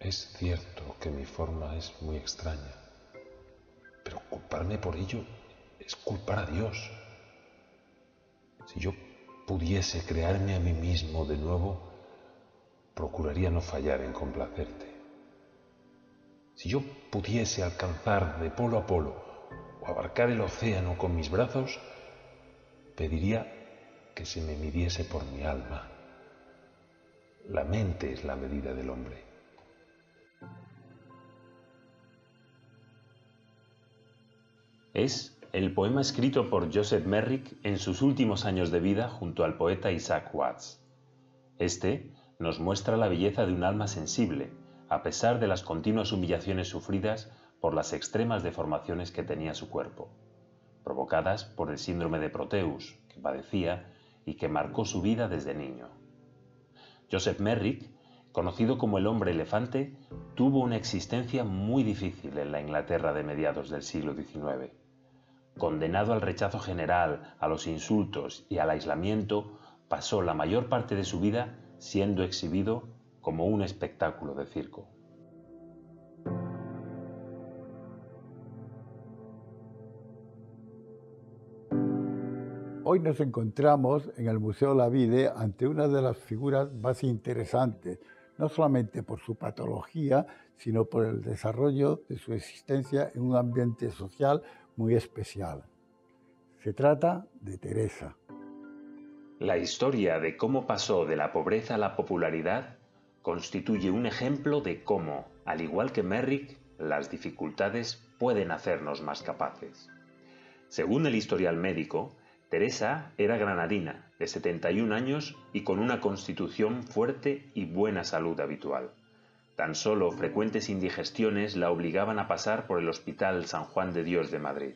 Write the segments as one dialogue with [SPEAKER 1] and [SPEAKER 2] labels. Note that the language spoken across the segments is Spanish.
[SPEAKER 1] Es cierto que mi forma es muy extraña, pero culparme por ello es culpar a Dios. Si yo pudiese crearme a mí mismo de nuevo, procuraría no fallar en complacerte. Si yo pudiese alcanzar de polo a polo o abarcar el océano con mis brazos, pediría que se me midiese por mi alma. La mente es la medida del hombre.
[SPEAKER 2] Es el poema escrito por Joseph Merrick en sus últimos años de vida junto al poeta Isaac Watts. Este nos muestra la belleza de un alma sensible, a pesar de las continuas humillaciones sufridas por las extremas deformaciones que tenía su cuerpo, provocadas por el síndrome de Proteus, que padecía y que marcó su vida desde niño. Joseph Merrick, conocido como el hombre elefante, tuvo una existencia muy difícil en la Inglaterra de mediados del siglo XIX. Condenado al rechazo general, a los insultos y al aislamiento, pasó la mayor parte de su vida siendo exhibido como un espectáculo de circo.
[SPEAKER 3] Hoy nos encontramos en el Museo La Vide ante una de las figuras más interesantes, no solamente por su patología, sino por el desarrollo de su existencia en un ambiente social muy especial. Se trata de Teresa.
[SPEAKER 2] La historia de cómo pasó de la pobreza a la popularidad constituye un ejemplo de cómo, al igual que Merrick, las dificultades pueden hacernos más capaces. Según el historial médico, Teresa era granadina, de 71 años y con una constitución fuerte y buena salud habitual. Tan solo frecuentes indigestiones la obligaban a pasar por el Hospital San Juan de Dios de Madrid.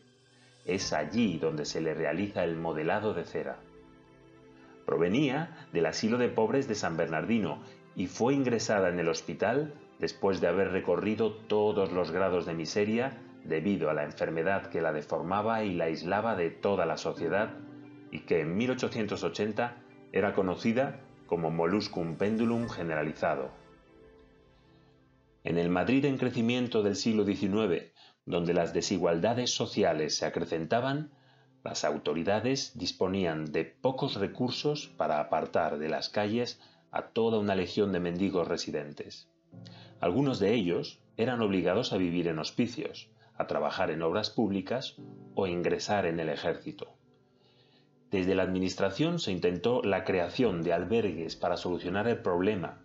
[SPEAKER 2] Es allí donde se le realiza el modelado de cera. Provenía del asilo de pobres de San Bernardino y fue ingresada en el hospital después de haber recorrido todos los grados de miseria debido a la enfermedad que la deformaba y la aislaba de toda la sociedad y que en 1880 era conocida como molluscum pendulum generalizado. En el Madrid en crecimiento del siglo XIX, donde las desigualdades sociales se acrecentaban, las autoridades disponían de pocos recursos para apartar de las calles a toda una legión de mendigos residentes. Algunos de ellos eran obligados a vivir en hospicios, a trabajar en obras públicas o ingresar en el ejército. Desde la administración se intentó la creación de albergues para solucionar el problema,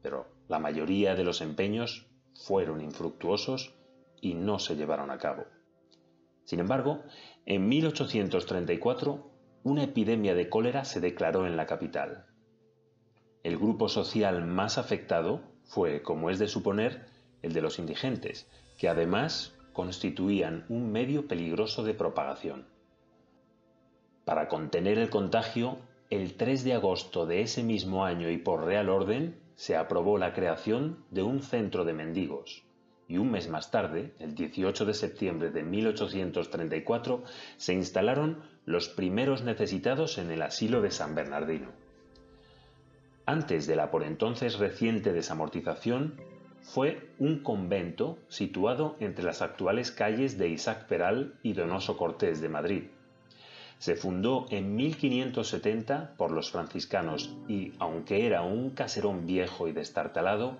[SPEAKER 2] pero la mayoría de los empeños fueron infructuosos y no se llevaron a cabo. Sin embargo, en 1834, una epidemia de cólera se declaró en la capital. El grupo social más afectado fue, como es de suponer, el de los indigentes, que además constituían un medio peligroso de propagación. Para contener el contagio, el 3 de agosto de ese mismo año y por Real Orden, se aprobó la creación de un centro de mendigos. Y un mes más tarde, el 18 de septiembre de 1834, se instalaron los primeros necesitados en el asilo de San Bernardino. Antes de la por entonces reciente desamortización, fue un convento situado entre las actuales calles de Isaac Peral y Donoso Cortés de Madrid. Se fundó en 1570 por los franciscanos y, aunque era un caserón viejo y destartalado,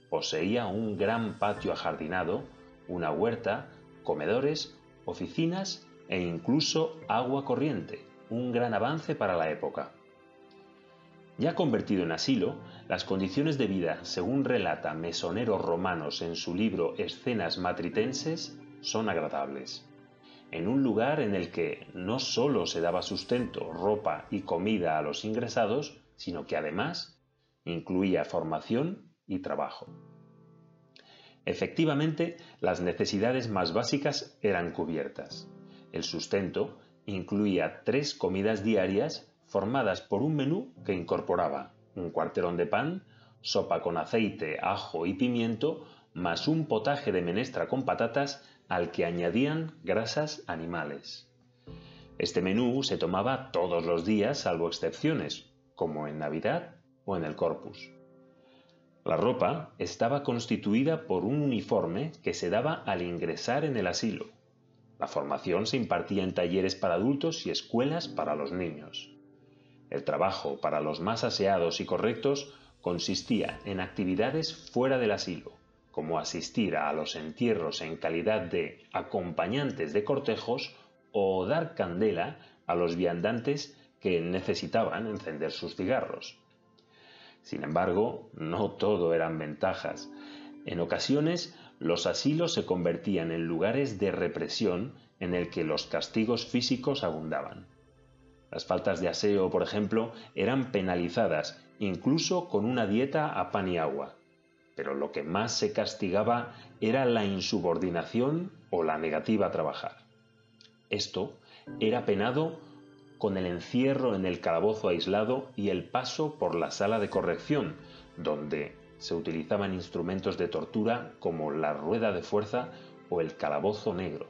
[SPEAKER 2] poseía un gran patio ajardinado, una huerta, comedores, oficinas e incluso agua corriente, un gran avance para la época. Ya convertido en asilo, las condiciones de vida, según relata Mesoneros Romanos en su libro Escenas Matritenses, son agradables. En un lugar en el que no solo se daba sustento, ropa y comida a los ingresados, sino que además incluía formación y trabajo. Efectivamente, las necesidades más básicas eran cubiertas. El sustento incluía 3 comidas diarias formadas por un menú que incorporaba un cuarterón de pan, sopa con aceite, ajo y pimiento, más un potaje de menestra con patatas al que añadían grasas animales. Este menú se tomaba todos los días salvo excepciones, como en Navidad o en el Corpus. La ropa estaba constituida por un uniforme que se daba al ingresar en el asilo. La formación se impartía en talleres para adultos y escuelas para los niños. El trabajo para los más aseados y correctos consistía en actividades fuera del asilo, como asistir a los entierros en calidad de acompañantes de cortejos o dar candela a los viandantes que necesitaban encender sus cigarros. Sin embargo, no todo eran ventajas. En ocasiones, los asilos se convertían en lugares de represión en el que los castigos físicos abundaban. Las faltas de aseo, por ejemplo, eran penalizadas, incluso con una dieta a pan y agua. Pero lo que más se castigaba era la insubordinación o la negativa a trabajar. Esto era penado con el encierro en el calabozo aislado y el paso por la sala de corrección, donde se utilizaban instrumentos de tortura como la rueda de fuerza o el calabozo negro.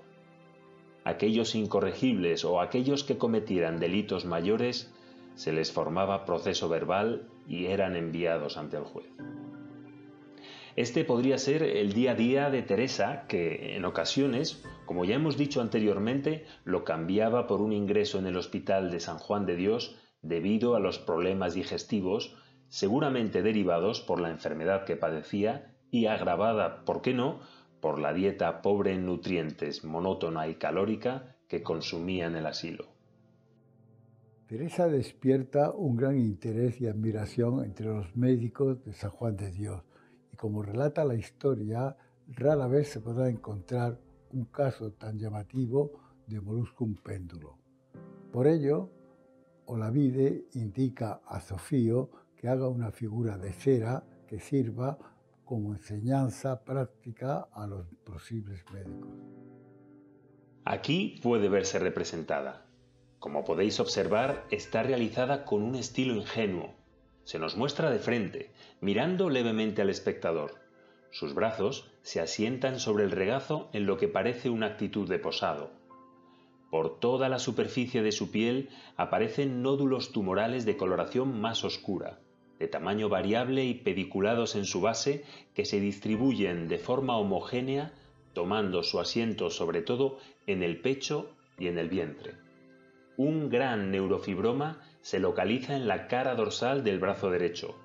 [SPEAKER 2] Aquellos incorregibles o aquellos que cometieran delitos mayores se les formaba proceso verbal y eran enviados ante el juez. Este podría ser el día a día de Teresa, que en ocasiones, como ya hemos dicho anteriormente, lo cambiaba por un ingreso en el hospital de San Juan de Dios debido a los problemas digestivos, seguramente derivados por la enfermedad que padecía y agravada, ¿por qué no?, por la dieta pobre en nutrientes, monótona y calórica que consumía en el asilo.
[SPEAKER 3] Teresa despierta un gran interés y admiración entre los médicos de San Juan de Dios. Y como relata la historia, rara vez se podrá encontrar un caso tan llamativo de molluscum péndulo. Por ello, Olavide indica a Sofío que haga una figura de cera que sirva como enseñanza práctica a los posibles médicos.
[SPEAKER 2] Aquí puede verse representada. Como podéis observar, está realizada con un estilo ingenuo. Se nos muestra de frente, mirando levemente al espectador. Sus brazos se asientan sobre el regazo en lo que parece una actitud de posado. Por toda la superficie de su piel aparecen nódulos tumorales de coloración más oscura, de tamaño variable y pediculados en su base, que se distribuyen de forma homogénea, tomando su asiento sobre todo en el pecho y en el vientre. Un gran neurofibroma se localiza en la cara dorsal del brazo derecho.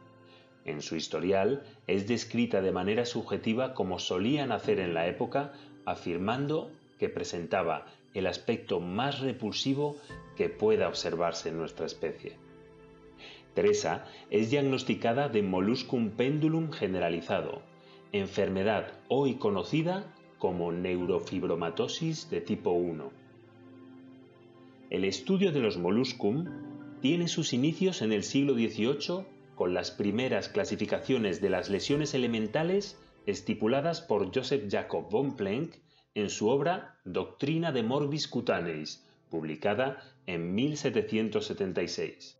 [SPEAKER 2] En su historial es descrita de manera subjetiva como solían hacer en la época, afirmando que presentaba el aspecto más repulsivo que pueda observarse en nuestra especie. Teresa es diagnosticada de molluscum pendulum generalizado, enfermedad hoy conocida como neurofibromatosis de tipo 1. El estudio de los molluscum tiene sus inicios en el siglo XVIII con las primeras clasificaciones de las lesiones elementales estipuladas por Joseph Jacob von Plenck en su obra Doctrina de Morbis Cutaneis, publicada en 1776.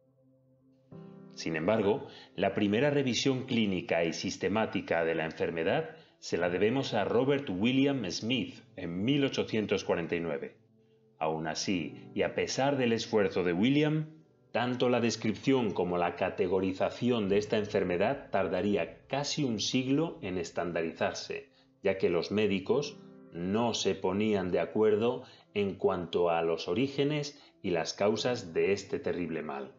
[SPEAKER 2] Sin embargo, la primera revisión clínica y sistemática de la enfermedad se la debemos a Robert William Smith en 1849. Aún así, y a pesar del esfuerzo de William, tanto la descripción como la categorización de esta enfermedad tardaría casi un siglo en estandarizarse, ya que los médicos no se ponían de acuerdo en cuanto a los orígenes y las causas de este terrible mal.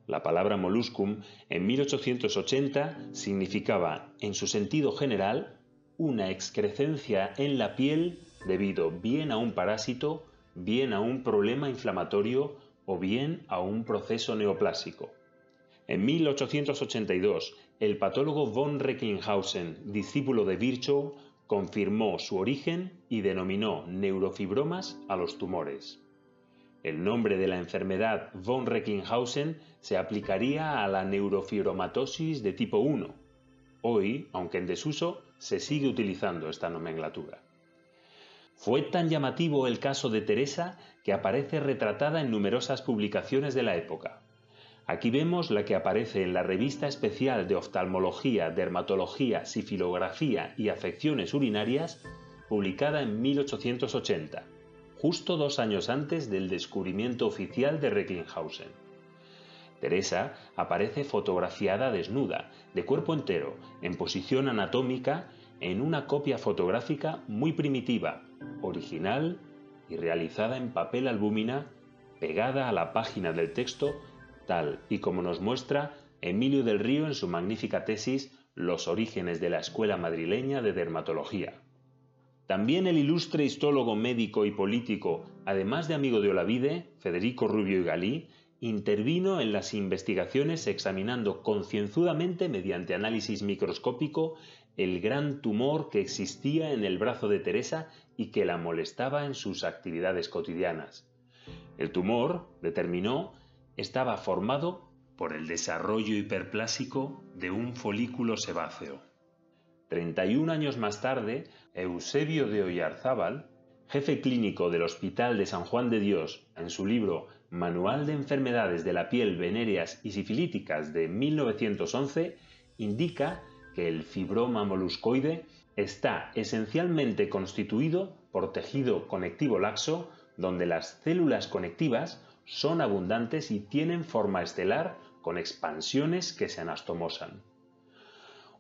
[SPEAKER 2] La palabra molluscum en 1880 significaba, en su sentido general, una excrescencia en la piel debido bien a un parásito, bien a un problema inflamatorio o bien a un proceso neoplásico. En 1882, el patólogo von Recklinghausen, discípulo de Virchow, confirmó su origen y denominó neurofibromas a los tumores. El nombre de la enfermedad von Recklinghausen se aplicaría a la neurofibromatosis de tipo 1. Hoy, aunque en desuso, se sigue utilizando esta nomenclatura. Fue tan llamativo el caso de Teresa que aparece retratada en numerosas publicaciones de la época. Aquí vemos la que aparece en la Revista Especial de Oftalmología, Dermatología, Sifilografía y Afecciones Urinarias, publicada en 1880, justo 2 años antes del descubrimiento oficial de Recklinghausen. Teresa aparece fotografiada desnuda, de cuerpo entero, en posición anatómica, en una copia fotográfica muy primitiva, original y realizada en papel albúmina, pegada a la página del texto, tal y como nos muestra Emilio del Río en su magnífica tesis Los orígenes de la Escuela Madrileña de Dermatología. También el ilustre histólogo médico y político, además de amigo de Olavide, Federico Rubio y Galí, intervino en las investigaciones examinando concienzudamente, mediante análisis microscópico, el gran tumor que existía en el brazo de Teresa y que la molestaba en sus actividades cotidianas. El tumor, determinó, estaba formado por el desarrollo hiperplásico de un folículo sebáceo. 31 años más tarde, Eusebio de Oyarzábal, jefe clínico del Hospital de San Juan de Dios, en su libro Manual de enfermedades de la piel venéreas y sifilíticas de 1911, indica que el fibroma moluscoide está esencialmente constituido por tejido conectivo laxo, donde las células conectivas son abundantes y tienen forma estelar con expansiones que se anastomosan.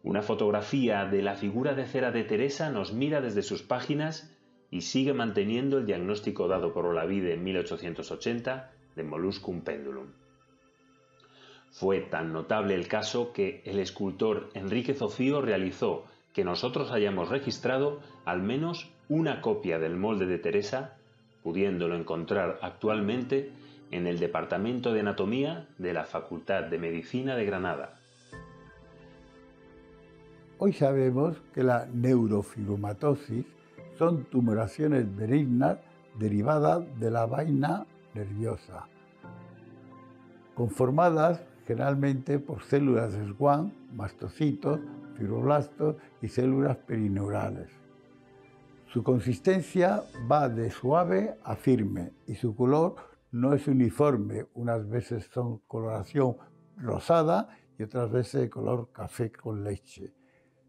[SPEAKER 2] Una fotografía de la figura de cera de Teresa nos mira desde sus páginas y sigue manteniendo el diagnóstico dado por Olavide en 1880 de molluscum pendulum. Fue tan notable el caso que el escultor Enrique Zofío realizó que nosotros hayamos registrado al menos una copia del molde de Teresa, pudiéndolo encontrar actualmente en el Departamento de Anatomía de la Facultad de Medicina de Granada.
[SPEAKER 3] Hoy sabemos que la neurofibromatosis son tumoraciones benignas derivadas de la vaina nerviosa, conformadas generalmente por células de Schwann, mastocitos, fibroblastos y células perineurales. Su consistencia va de suave a firme y su color no es uniforme, unas veces son coloración rosada y otras veces de color café con leche.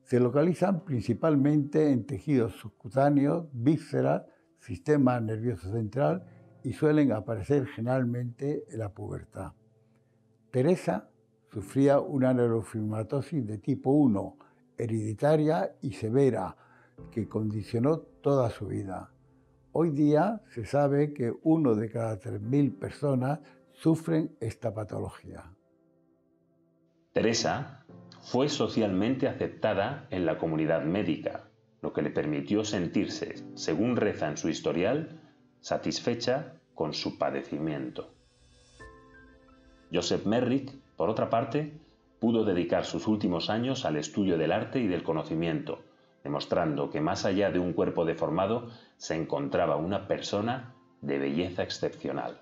[SPEAKER 3] Se localizan principalmente en tejidos subcutáneos, vísceras, sistema nervioso central y suelen aparecer generalmente en la pubertad. Teresa sufría una neurofibromatosis de tipo 1, hereditaria y severa, que condicionó toda su vida. Hoy día se sabe que 1 de cada 3.000 personas sufren esta patología.
[SPEAKER 2] Teresa fue socialmente aceptada en la comunidad médica, lo que le permitió sentirse, según reza en su historial, satisfecha con su padecimiento. Joseph Merrick, por otra parte, pudo dedicar sus últimos años al estudio del arte y del conocimiento, demostrando que más allá de un cuerpo deformado se encontraba una persona de belleza excepcional.